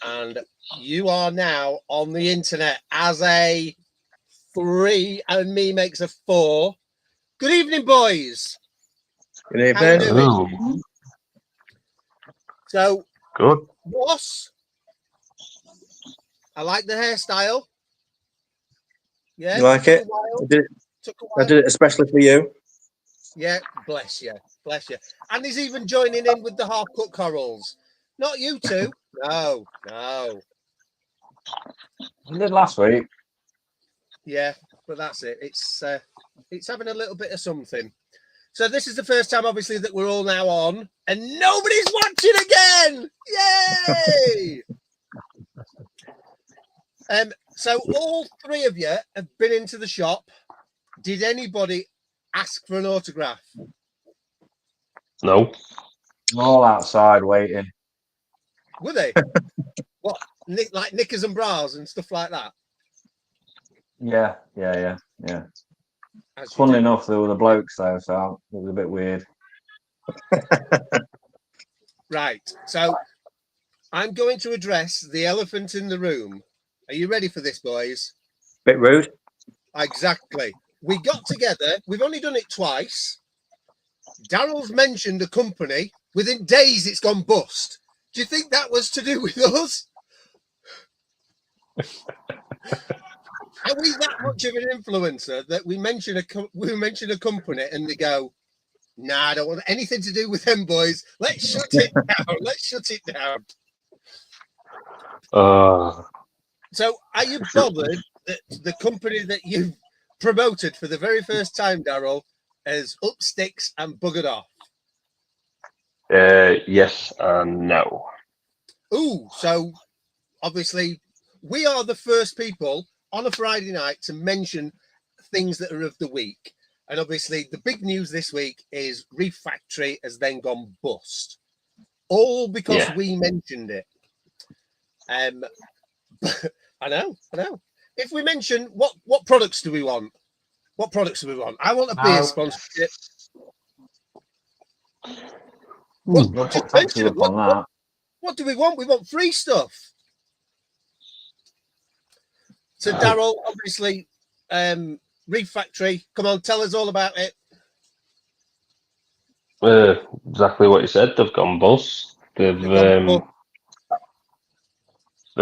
And you are now on the internet as a 3 and me makes a 4. Good evening, boys. Good How you evening. doing? Oh, So, good. boss, I like the hairstyle. Yeah, You like took it? a while. I did, Took a I while. did it especially for you. Yeah, bless you, bless you. And he's even joining in with the half-cut corals. Not you two. No. I did last week. Yeah, but that's it. It's having a little bit of something. So this is the first time, obviously, that we're all now on, and nobody's watching again. Yay! So all 3 of you have been into the shop. Did anybody ask for an autograph? No. Oh. All outside waiting. Were they? What, like knickers and bras and stuff like that? Yeah. As you Funnily do. enough, there were the blokes though, so it was a bit weird. Right. So I'm going to address the elephant in the room. Are you ready for this, boys? Bit rude. Exactly. We got together. We've only done it twice. Daryl's mentioned a company. Within days, it's gone bust. Do you think that was to do with us? Are we that much of an influencer that we mention a company and they go, "Nah, I don't want anything to do with them, boys. Let's shut it down. Let's shut it down." So, are you bothered that the company that you promoted for the very first time, Daryl, has up sticks and buggered off? Yes and no. Ooh, so obviously we are the first people on a Friday night to mention things that are of the week. And obviously the big news this week is Reef Factory has then gone bust. All because we mentioned it. I know. If we mention what products do we want? What products do we want? I want a beer sponsorship. Just mention it. What do we want? We want free stuff. So Daryl, obviously, Reef Factory. Come on, tell us all about it. Exactly what you said. They've gone bust. They've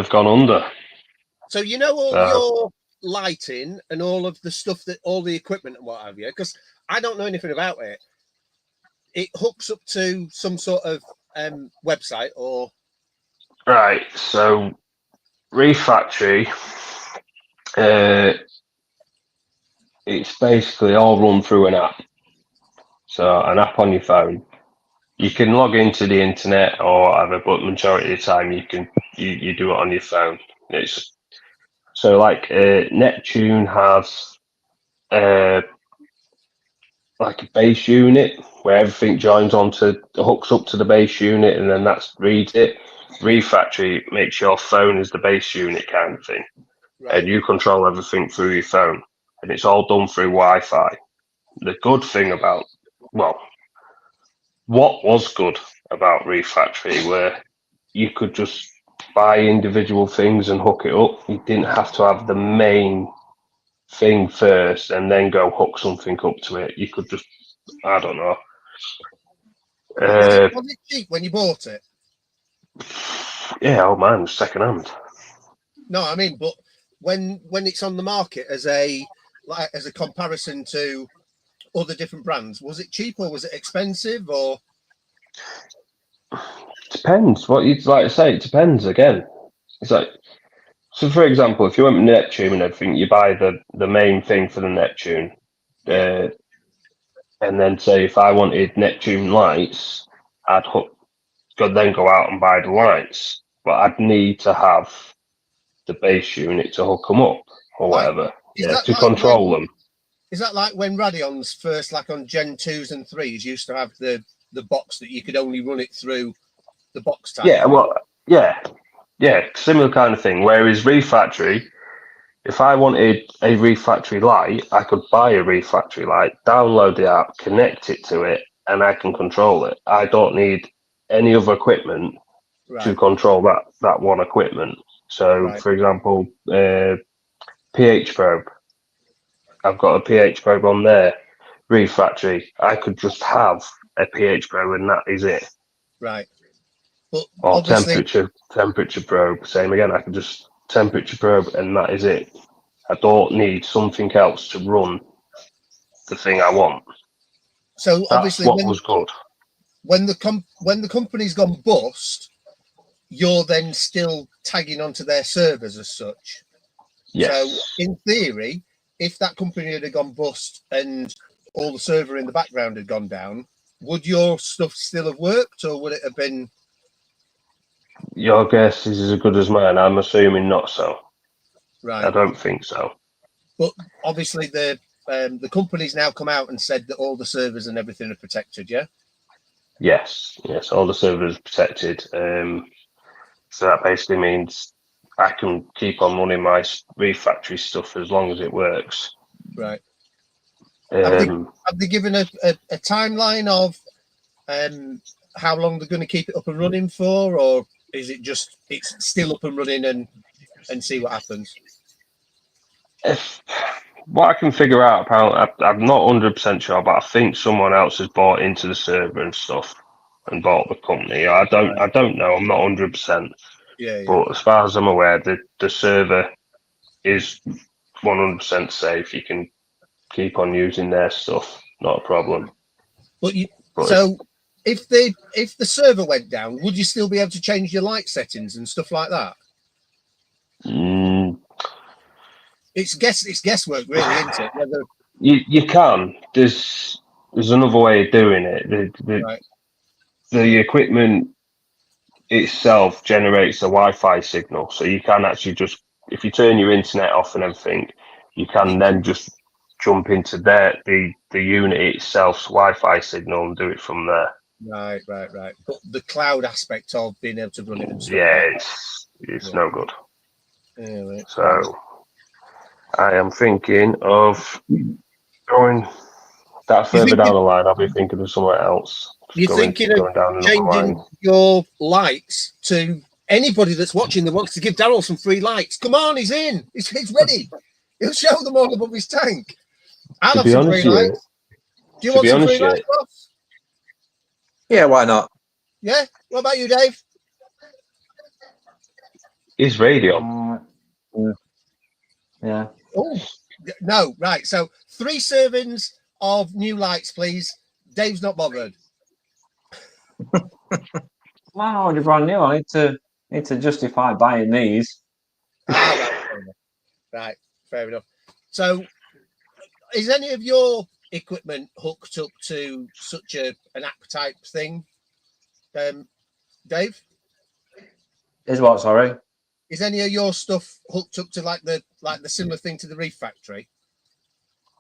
gone under. So you know all your lighting and all of the stuff all the equipment and what have you, because I don't know anything about it. It hooks up to some sort of website or right. So Reef Factory, it's basically all run through an app. So an app on your phone. You can log into the internet or whatever, but majority of the time you do it on your phone. It's so like Neptune has like a base unit where everything hooks up to the base unit, and then that reads it. Reef Factory makes your phone as the base unit kind of thing, and you control everything through your phone, and it's all done through Wi-Fi. The good thing about, well, what was good about Reef Factory, where you could just buy individual things and hook it up. You didn't have to have the main thing first and then go hook something up to it. You could just, I don't know. Was it cheap when you bought it? Yeah, oh man, was second hand. No, I mean, but when it's on the market as a comparison to other different brands, was it cheap or was it expensive or? Depends what you'd like to say. It depends again. It's like, so for example, if you went with Neptune and everything, you buy the main thing for the Neptune. And then say if I wanted Neptune lights, I'd then go out and buy the lights. But I'd need to have the base unit to hook them up or whatever. To control them. Is that like when Radeon's first, like on Gen 2s and 3s, used to have the box that you could only run it through the box type? Yeah, well, yeah, similar kind of thing. Whereas Reef Factory, if I wanted a Reef Factory light, I could buy a Reef Factory light, download the app, connect it to it, and I can control it. I don't need any other equipment to control that one equipment. So, for example, pH probe. I've got a pH probe on there. Refractory. I could just have a pH probe and that is it. Right. But Or obviously, temperature probe. Same again. I could just temperature probe and that is it. I don't need something else to run the thing I want. so That's obviously, what was good. when the company's gone bust, you're then still tagging onto their servers as such. Yes. So in theory, if that company had gone bust and all the server in the background had gone down, would your stuff still have worked, or would it have been? Your guess is as good as mine. I'm assuming not so. Right. I don't think so. But obviously, the company's now come out and said that all the servers and everything are protected. Yeah. Yes. All the servers are protected. So that basically means I can keep on running my refractory stuff as long as it works. Right. Have Um, they given a timeline of how long they're going to keep it up and running for, or is it just it's still up and running and see what happens? if what I can figure out, apparently, I'm not 100% sure, but I think someone else has bought into the server and stuff and bought the company. I don't know. I'm not 100%. Yeah. But as far as I'm aware, the server is 100% safe. You can keep on using their stuff, not a problem. But But so if the server went down, would you still be able to change your light settings and stuff like that? It's guesswork, really, isn't it? Whether you can. There's another way of doing it. right. The equipment itself generates a Wi-Fi signal, so you can actually just, if you turn your internet off and everything, you can then just jump into the unit itself's Wi-Fi signal and do it from there. Right. But the cloud aspect of being able to run it and stuff. Yeah, it's no good. Yeah, right. So I am thinking of going that further down the line. I'll be thinking of somewhere else. You're thinking of down changing your lights to anybody that's watching that wants to give Daryl some free lights. Come on, he's in. He's ready. He'll show them all above his tank. I'll have some free lights. Do you want some free lights, boss? Yeah, why not? Yeah. What about you, Dave? Is radio? Yeah. Oh no, right. So 3 servings of new lights, please. Dave's not bothered. Wow, you're brand new. I need to justify buying these. Right, fair enough. So, is any of your equipment hooked up to such an app type thing, Dave? Is what? Sorry. Is any of your stuff hooked up to like the similar thing to the Reef Factory?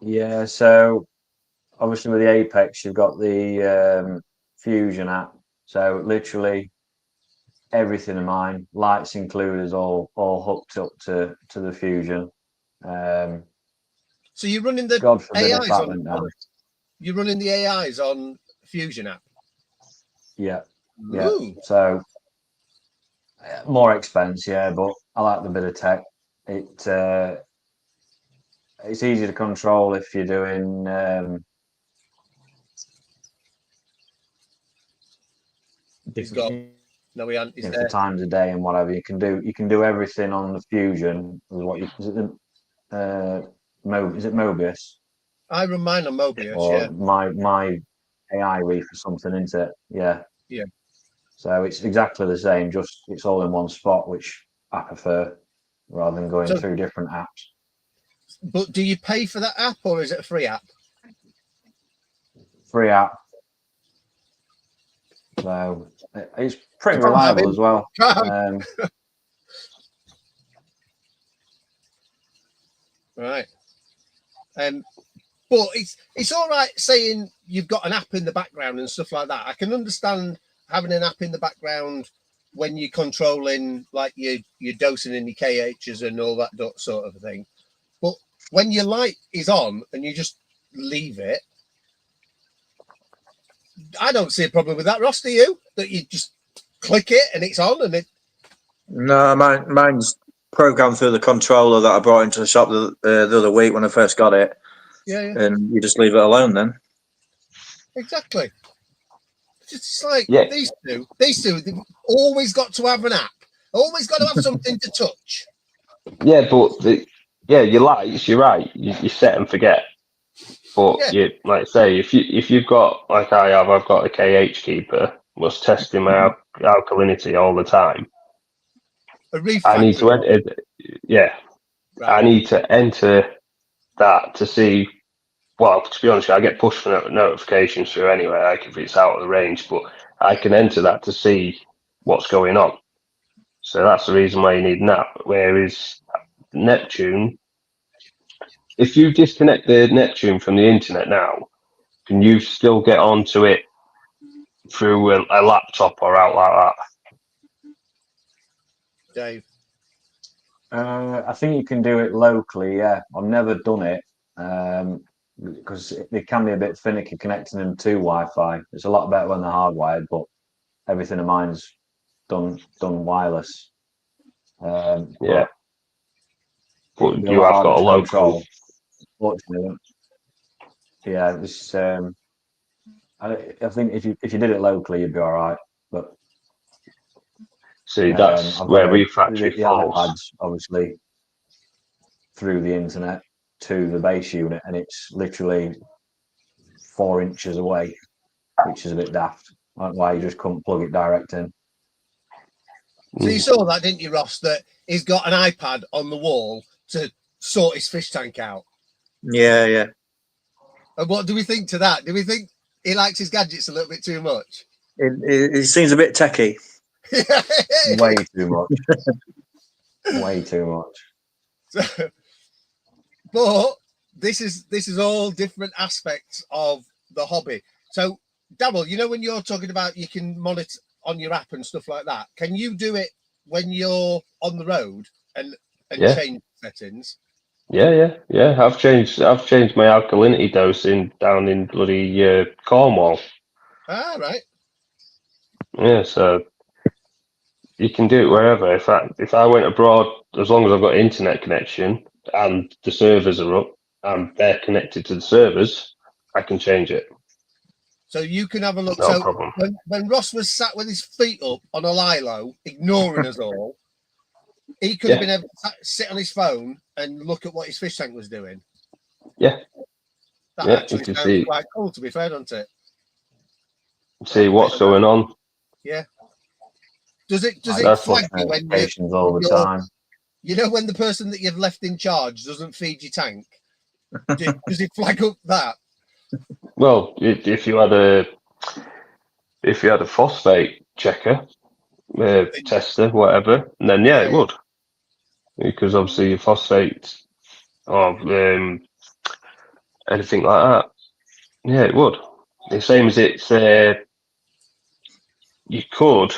Yeah. So obviously with the Apex, you've got the Fusion app. So literally everything of mine, lights included, is all hooked up to the Fusion. So you're running the God forbid AIs if that on, went down. you're running the AIs on Fusion app. Yeah. Ooh. So more expense, yeah, but I like the bit of tech. It's easy to control if you're doing He's got no, we aren't. He's for times a day and whatever. You can do everything on the Fusion. What you is it the is it Mobius? I run mine on Mobius. Or Yeah. my AI Reef or something, isn't it? Yeah. Yeah. So it's exactly the same, just it's all in one spot, which I prefer rather than going through different apps. But do you pay for that app or is it a free app? Free app. So it's pretty reliable as well. Right. But it's all right saying you've got an app in the background and stuff like that. I can understand having an app in the background when you're controlling like your dosing and your KHs and all that sort of thing. But when your light is on and you just leave it, I don't see a problem with that, Ross. Do you? That you just click it and it's on, and it. No, mine's programmed through the controller that I brought into the shop the other week when I first got it. Yeah. And you just leave it alone then. Exactly. It's like Yeah. these two, they've always got to have an app. Always got to have something to touch. Yeah, but your lights, you're right. You set and forget. But Yeah. you, like I say, if you've got, like I have, I've got a KH keeper, was testing my alkalinity all the time. A refactor. I need to enter, Right. I need to enter that to see. Well, to be honest, I get push notifications through anyway, like if it's out of the range. But I can enter that to see what's going on. So that's the reason why you need an app. Whereas Neptune, if you disconnect the Neptune from the internet now, can you still get onto it through a laptop or out like that? Dave. I think you can do it locally. Yeah, I've never done it because it can be a bit finicky connecting them to Wi-Fi. It's a lot better when they're hardwired, but everything of mine's done wireless. Yeah. But it'd be you lot have harder got a to local. control, fortunately. Yeah, it's. I think if you did it locally, you'd be all right. But See, that's I've where got refactory the falls. iPads, obviously, through the internet to the base unit, and it's literally 4 inches away, which is a bit daft. Like why you just couldn't plug it direct in. So you saw that, didn't you, Ross? That he's got an iPad on the wall to sort his fish tank out. Yeah. And what do we think to that? Do we think he likes his gadgets a little bit too much? It seems a bit techie. Way too much. Way too much. But this is all different aspects of the hobby. So, Dabble, you know when you're talking about you can monitor on your app and stuff like that, can you do it when you're on the road and change settings? Yeah. I've changed my alkalinity dose down in bloody Cornwall. Ah, right. Yeah, so you can do it wherever. If I went abroad, as long as I've got internet connection and the servers are up and they're connected to the servers, I can change it. So you can have a look. No So problem. when Ross was sat with his feet up on a lilo, ignoring us all, he could have been able to sit on his phone and look at what his fish tank was doing. Yeah. That actually sounds quite cool, to be fair, doesn't it? See what's going on. Yeah. Does it That's flag you when all the time? You know when the person that you've left in charge doesn't feed your tank? Does it flag up that? Well, if you had a phosphate checker, tester, whatever, then it would, because obviously your phosphate or anything like that, it would. The same as it's you could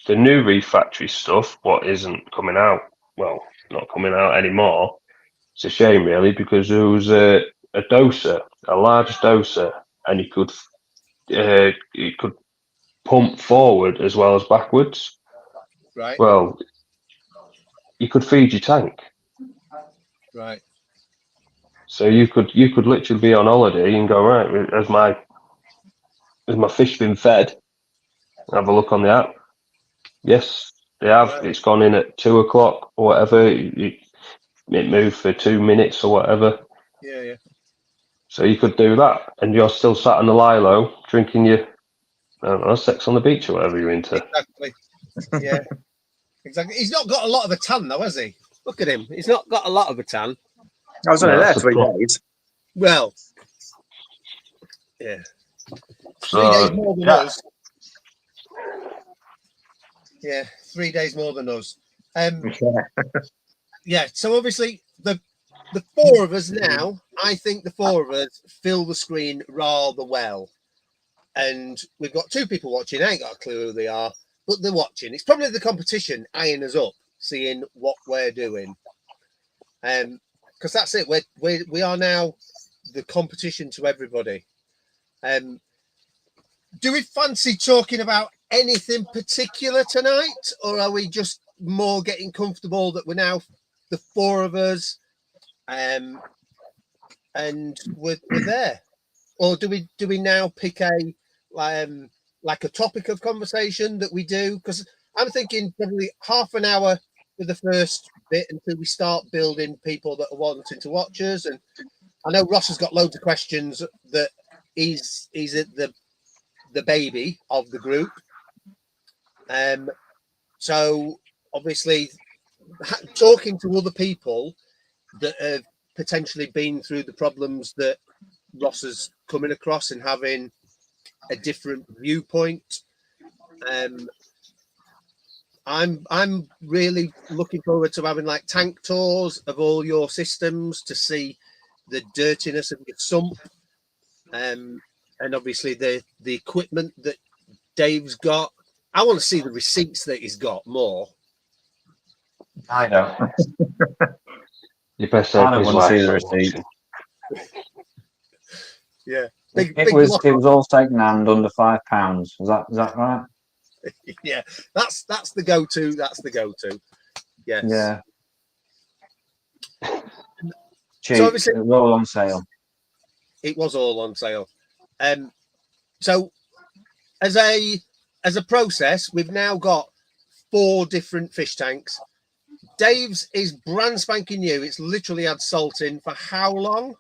the new refactory stuff, what isn't coming out, well, not coming out anymore. It's a shame really, because there was a doser, a large doser, and you could pump forward as well as backwards. Right. Well, you could feed your tank. Right. So you could literally be on holiday and go, right, has my fish been fed? Have a look on the app. Yes, they have. Right. It's gone in at 2:00 or whatever. It moved for 2 minutes or whatever. Yeah. So you could do that, and you're still sat on the lilo drinking your, I don't know, sex on the beach or whatever you're into. Exactly. Yeah. Exactly. He's not got a lot of a tan though, has he? Look at him. He's not got a lot of a tan. I was only there 3 days. Well, yeah. 3 days more than us. Yeah, 3 days more than us. Yeah. So obviously the 4 of us now, I think the 4 of us fill the screen rather well. And we've got 2 people watching. I ain't got a clue who they are, but they're watching. It's probably the competition eyeing us up, seeing what we're doing. Because that's it. We are now the competition to everybody. Do we fancy talking about anything particular tonight, or are we just more getting comfortable that we're now the four of us, and we're there, or do we now pick a like a topic of conversation that we do? Because I'm thinking probably half an hour for the first bit until we start building people that are wanting to watch us. And I know Ross has got loads of questions that he's the baby of the group. So obviously talking to other people that have potentially been through the problems that Ross is coming across and having a different viewpoint. I'm really looking forward to having like tank tours of all your systems to see the dirtiness of your sump, and obviously the equipment that Dave's got. I want to see the receipts that he's got more. I don't. You best I hope don't his want to see wife's the not receipt. watching. Yeah, It was all second hand under £5. Is that right? Yeah, that's the go-to. That's the go-to. Yes. Yeah. Cheap. So obviously, it was all on sale. it was all on sale. So as a process, we've now got 4 different fish tanks. Dave's is brand spanking new. It's literally had salt in for how long?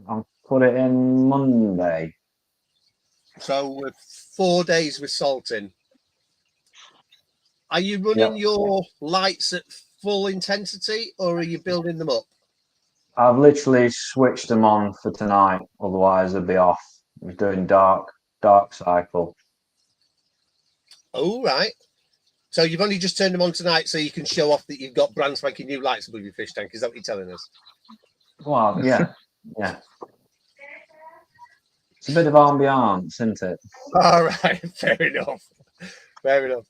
I'll put it in Monday. So we're 4 days with salt in. Are you running your lights at full intensity, or are you building them up? I've literally switched them on for tonight. Otherwise, they'd be off. We're doing dark cycle. Oh, right. So you've only just turned them on tonight so you can show off that you've got brand spanking new lights above your fish tank. Is that what you're telling us? Well, yeah. It's a bit of ambiance, isn't it? All right. Fair enough.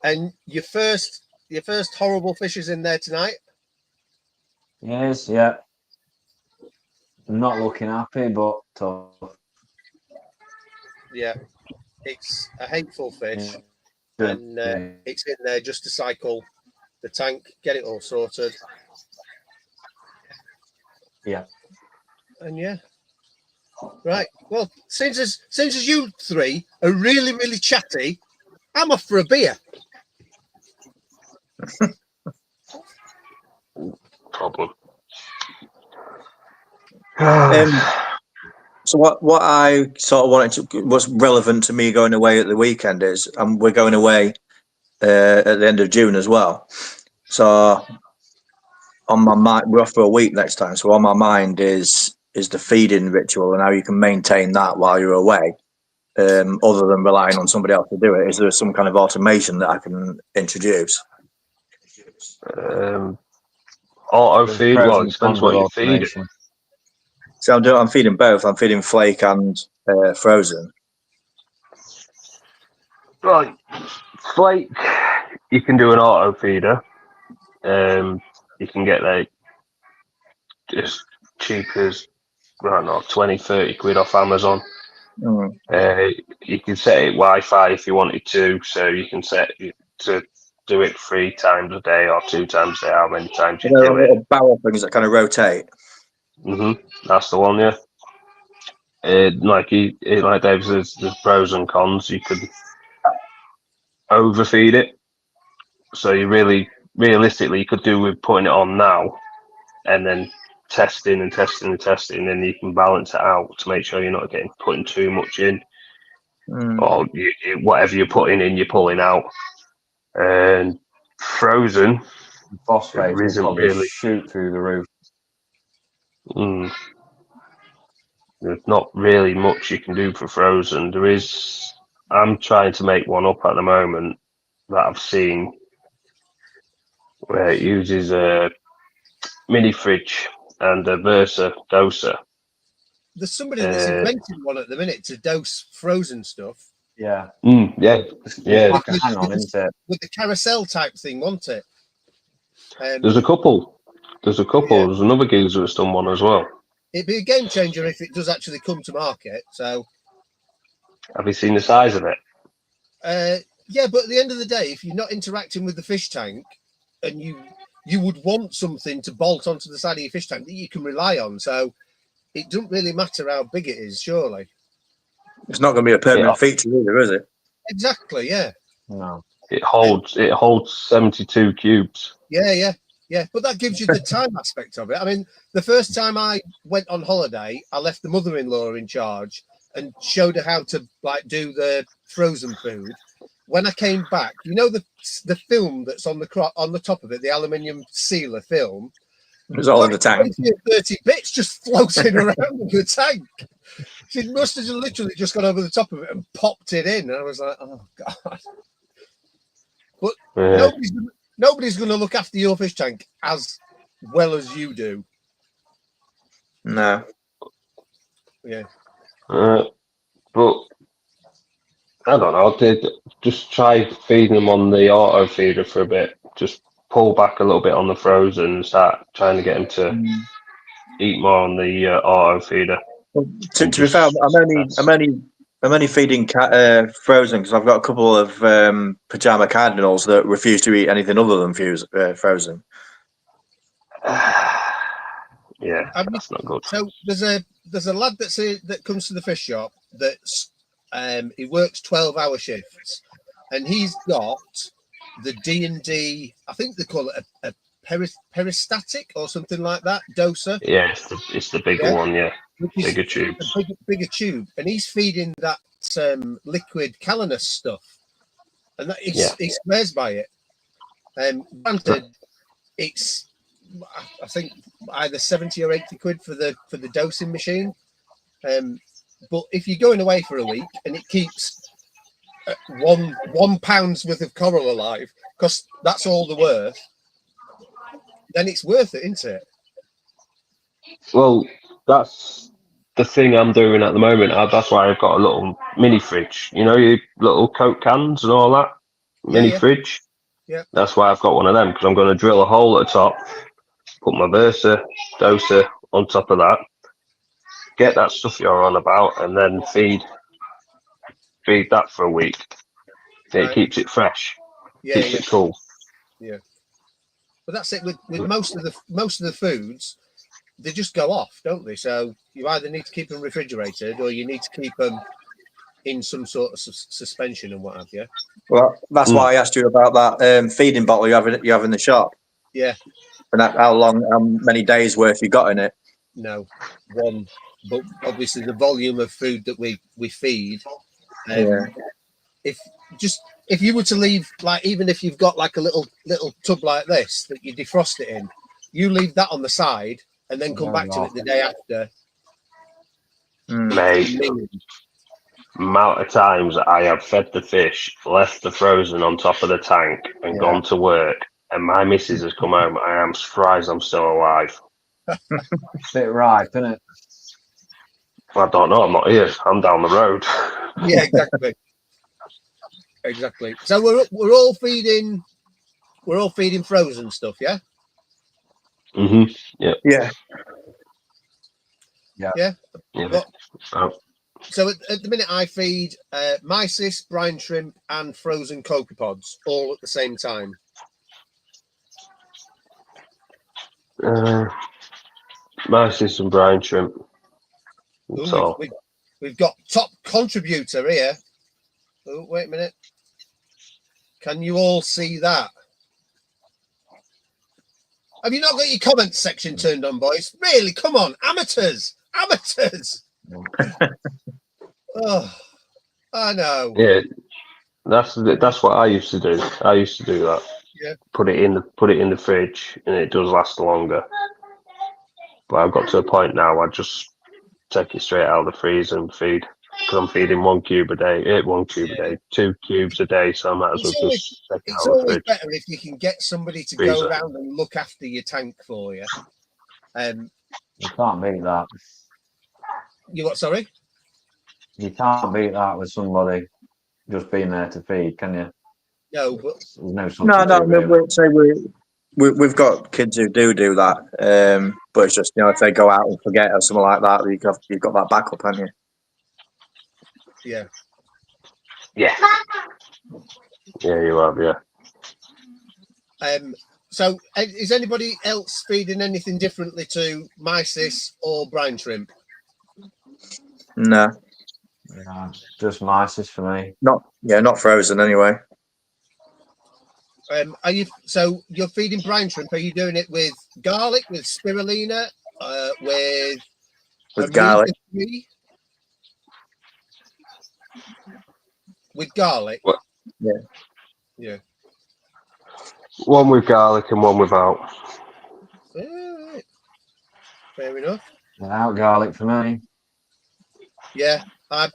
And your first horrible fish is in there tonight? Yes, yeah. Not looking happy, but tough. Yeah. It's a hateful fish. Yeah. And it's in there just to cycle the tank, get it all sorted. Yeah. And yeah. Right. Well, since as you three are really, really chatty, I'm off for a beer. Problem. So what I sort of wanted to, what's relevant to me going away at the weekend is, we're going away at the end of June as well. So on my mind, we're off for a week next time. So on my mind is the feeding ritual and how you can maintain that while you're away, other than relying on somebody else to do it. Is there some kind of automation that I can introduce? Auto feed. Well, it depends what you feed. So I'm feeding both. I'm feeding flake and frozen. Right, flake. You can do an auto feeder. You can get like just cheap as, I don't know, 20-30 quid off Amazon. You can set it Wi-Fi if you wanted to, so you can set it to do it 3 times a day or 2 times a day, how many times you do it. Barrel things that kind of rotate. That's the one, yeah. Like Dave says, there's pros and cons. You could overfeed it, so you realistically you could do with putting it on now, and then testing, and then you can balance it out to make sure you're not putting too much in, or whatever you're putting in, you're pulling out. And frozen, phosphate isn't will really shoot through the roof. There's not really much you can do for frozen. I'm trying to make one up at the moment that I've seen where it uses a mini fridge and a Versa doser. There's somebody that's invented one at the minute to dose frozen stuff. Yeah. Yeah. Hang on, isn't it? With the carousel type thing, wasn't it? There's a couple. Yeah. There's another geezer that's done one as well. It'd be a game changer if it does actually come to market. So, Have you seen the size of it? Yeah, but at the end of the day, if you're not interacting with the fish tank, and you would want something to bolt onto the side of your fish tank that you can rely on, so it doesn't really matter how big it is, surely. It's not going to be a permanent feature either, is it? Exactly. Yeah. No. It holds 72 cubes. Yeah. But that gives you the time aspect of it. I mean, the first time I went on holiday, I left the mother-in-law in charge and showed her how to like do the frozen food. When I came back, you know the film that's on the top of it, the aluminium sealer film. It was all in the tank. 20 or 30 bits just floating around in the tank. She must have literally just gone over the top of it and popped it in. And I was like, oh god. But nobody's going to look after your fish tank as well as you do. No. Yeah. But I don't know. Did just try feeding them on the auto feeder for a bit. Just pull back a little bit on the frozen and start trying to get them to eat more on the auto feeder. To be fair, I'm only feeding frozen because I've got a couple of pajama cardinals that refuse to eat anything other than frozen. Yeah, that's not good. So there's a lad that comes to the fish shop that's he works 12-hour shifts, and he's got the D&D. I think they call it a peristatic or something like that doser. Yeah, it's the bigger one. Yeah, bigger tubes. Bigger tube, and he's feeding that liquid Calanus stuff, and that he swears by it. Granted, it's I think either 70 or 80 quid for the dosing machine. But if you're going away for a week and it keeps one pound's worth of coral alive, because that's all they're worth, then it's worth it, isn't it? Well, that's the thing I'm doing at the moment. That's why I've got a little mini fridge. You know, your little Coke cans and all that mini fridge. Yeah. That's why I've got one of them, because I'm going to drill a hole at the top, put my Versa doser on top of that, get that stuff you're on about, and then feed that for a week. It keeps it fresh. Keeps it cool. Yeah. But that's it with most of the foods, they just go off, don't they? So you either need to keep them refrigerated or you need to keep them in some sort of suspension and what have you. Well, that's why I asked you about that feeding bottle you have in the shop. Yeah. And how many days worth you got in it? No, one. But obviously the volume of food that we feed. If you were to leave, like, even if you've got like a little tub like this that you defrost it in, you leave that on the side and then come back to it the day after. Mate, amount of times I have fed the fish, left the frozen on top of the tank and gone to work, and my missus has come home. I am surprised I'm still alive. Bit ripe, isn't it? I don't know. I'm not here. I'm down the road. Yeah, exactly. Exactly. So we're all feeding frozen stuff, yeah. Yeah. So at the minute, I feed mysis, brine shrimp, and frozen copepods all at the same time. Mysis and brine shrimp. Ooh, we've got top contributor here. Oh, wait a minute. Can you all see that? Have you not got your comments section turned on, boys? Really? Come on, amateurs. Oh, I know. Yeah, that's what I used to do. I used to do that. Yeah. Put it in the fridge, and it does last longer. But I've got to a point now. I just take it straight out of the freezer and feed. Because I'm feeding 1 cube a day, 2 cubes a day, so I might as well just take it out of the fridge. It's always better if you can get somebody to go around and look after your tank for you. You can't beat that. You what? Sorry. You can't beat that with somebody just being there to feed, can you? No, but we've got kids who do that, but it's just, if they go out and forget or something like that, you've got that backup, haven't you? Yeah. Yeah. Yeah, you have, yeah. So is anybody else feeding anything differently to mysis or brine shrimp? No, Yeah, just mysis for me. not frozen anyway. Are you so you're feeding brine shrimp? Are you doing it with garlic, with spirulina, with Garlic. omega-3? With garlic? What? Yeah. Yeah. One with garlic and one without. Alright. Fair enough. Without garlic for me. Yeah, I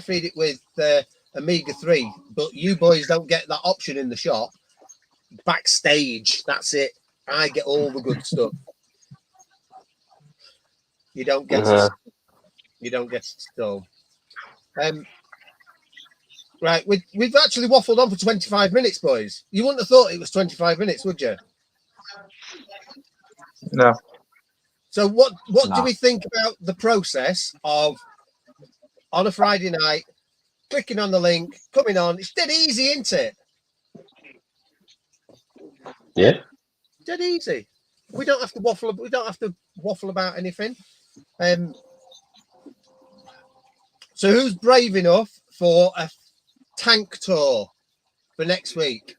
feed it with omega-3, but you boys don't get that option in the shop. Backstage, that's it. I get all the good stuff. You don't get you don't get it still. Right, we've actually waffled on for 25 minutes, boys. You wouldn't have thought it was 25 minutes, would you? No. So what do No. we think about the process of on a Friday night, clicking on the link, coming on? It's dead easy, isn't it? Yeah. Dead easy. We don't have to waffle. We don't have to waffle about anything. So who's brave enough for a tank tour for next week?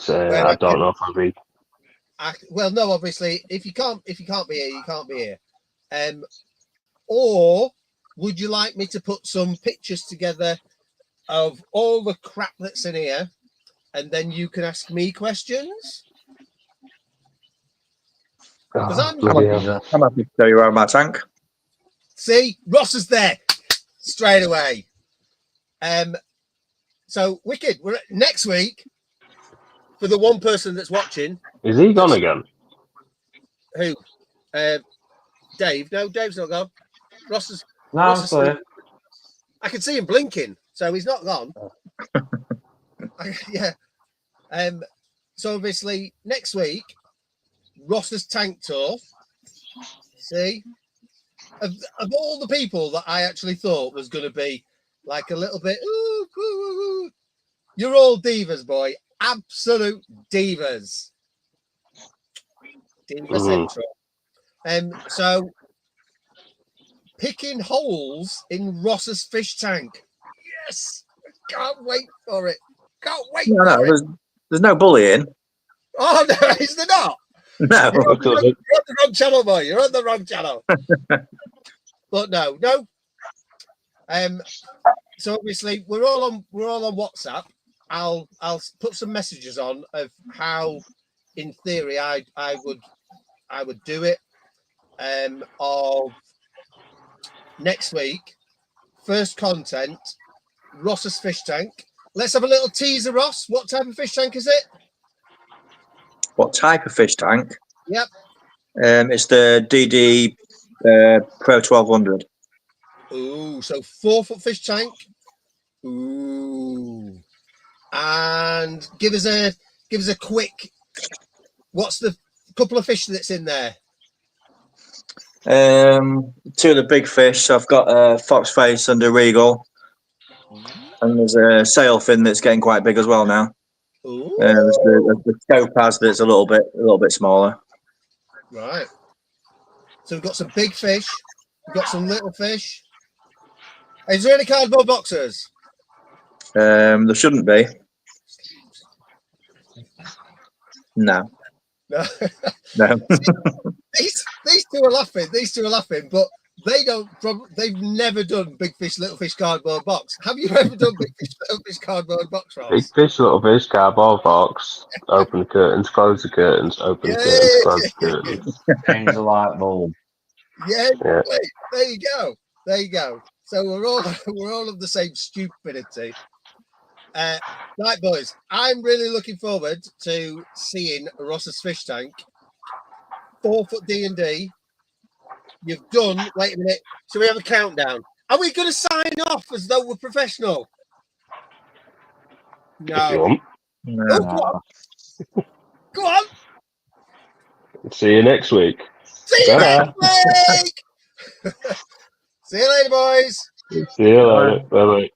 Where I don't know if I'll be. well, no, obviously, if you can't be here, you can't be here. Or would you like me to put some pictures together of all the crap that's in here, and then you can ask me questions? Because I'm happy to show you around my tank. See, Ross is there straight away. So wicked. We're next week for the one person that's watching. Is he gone again? Who? Dave. No, Dave's not gone. Ross is. No, Ross I'm is still here. I can see him blinking, so he's not gone. Yeah. So obviously next week, Ross's tank tour. See, of all the people that I actually thought was going to be like a little bit, ooh, you're all divas, boy, absolute divas. Diva Central. So picking holes in Ross's fish tank. Yes, can't wait for it. Can't wait for it. There's no bullying. Oh no, is there not? No. You're on the wrong channel, boy. You're on the wrong channel. But no. So obviously we're all on WhatsApp. I'll put some messages on of how, in theory, I would do it. Of next week, first content, Ross's fish tank. Let's have a little teaser, Ross. What type of fish tank is it? What type of fish tank? Yep. It's the DD Pro 1200. Ooh, so 4-foot fish tank. Ooh, and give us a quick. What's the couple of fish that's in there? Two of the big fish. So I've got a foxface and a regal, and there's a sailfin that's getting quite big as well now. There's the topaz that's a little bit smaller. Right. So we've got some big fish. We've got some little fish. Is there any cardboard boxes? There shouldn't be. No. No. No. These two are laughing. But they've never done big fish, little fish cardboard box. Have you ever done big fish, little fish cardboard box, Ross? Big fish, little fish, cardboard box. Open the curtains, close the curtains. Open the curtains, close the curtains. Change the light bulb. Yeah. There you go. So we're all of the same stupidity. Right, boys. I'm really looking forward to seeing Ross's fish tank. 4-foot D&D. You've done. Wait a minute. So we have a countdown. Are we going to sign off as though we're professional? If you No. want. No. Oh, go on. See you next week. See you Ta-da. next week. See you later, boys. See you later. Bye bye.